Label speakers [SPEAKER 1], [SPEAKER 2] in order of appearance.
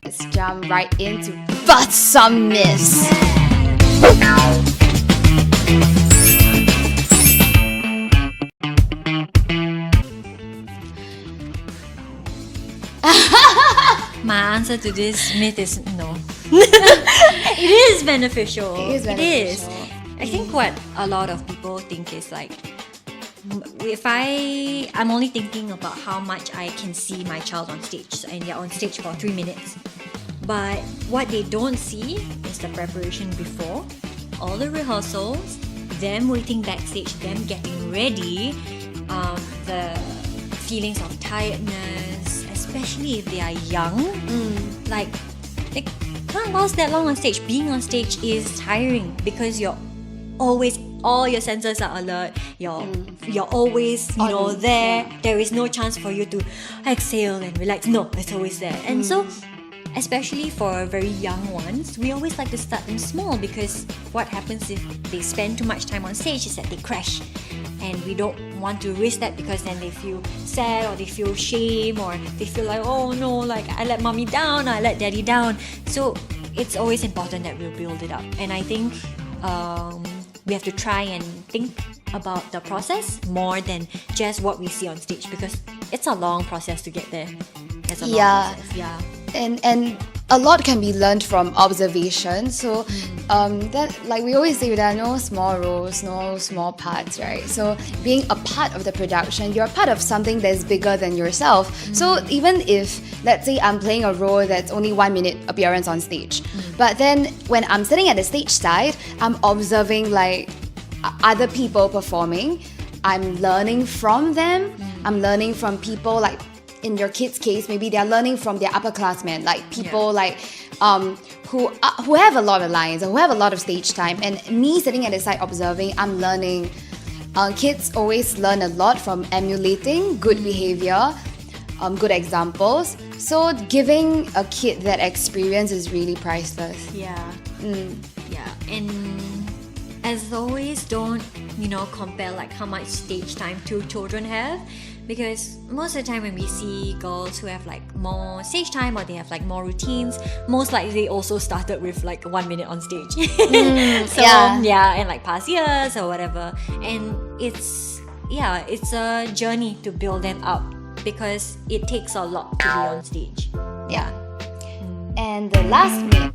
[SPEAKER 1] Let's jump right into Bust Some Myths.
[SPEAKER 2] My answer to this myth is no. It is beneficial.
[SPEAKER 1] It is beneficial.
[SPEAKER 2] I think what a lot of people think is like, if I'm only thinking about how much I can see my child on stage, and they're on stage for 3 minutes. But what they don't see is the preparation before, all the rehearsals, them waiting backstage, them getting ready, the feelings of tiredness, especially if they are young. Like, they can't last that long on stage. Being on stage is tiring because you're always, all your senses are alert. You're always, there. There is no chance for you to exhale and relax. No, it's always there. And so, especially for very young ones, we always like to start them small, because what happens if they spend too much time on stage is that they crash. And we don't want to risk that, because then they feel sad, or they feel shame, or they feel like, oh no, like I let mommy down, I let daddy down. So it's always important that we build it up. And I think we have to try and think about the process more than just what we see on stage, because it's a long process to get there. It's a long process. Yeah.
[SPEAKER 1] And a lot can be learned from observation. So that, like we always say, there are no small roles, no small parts, right? So being a part of the production, you're a part of something that's bigger than yourself. So even if, let's say, I'm playing a role that's only 1 minute appearance on stage, but then when I'm sitting at the stage side, I'm observing like other people performing. I'm learning from them. I'm learning from people, like in your kids' case, maybe they're learning from their upperclassmen, like people like who have a lot of lines or who have a lot of stage time. And me sitting at the side observing, I'm learning. Kids always learn a lot from emulating good behavior, good examples. So giving a kid that experience is really priceless.
[SPEAKER 2] Yeah. Yeah. And as always, don't compare like how much stage time two children have, because most of the time when we see girls who have like more stage time, or they have like more routines, most likely they also started with like 1 minute on stage. And like past years or whatever. And it's a journey to build them up, because it takes a lot to be on stage.
[SPEAKER 1] Yeah. And the last myth.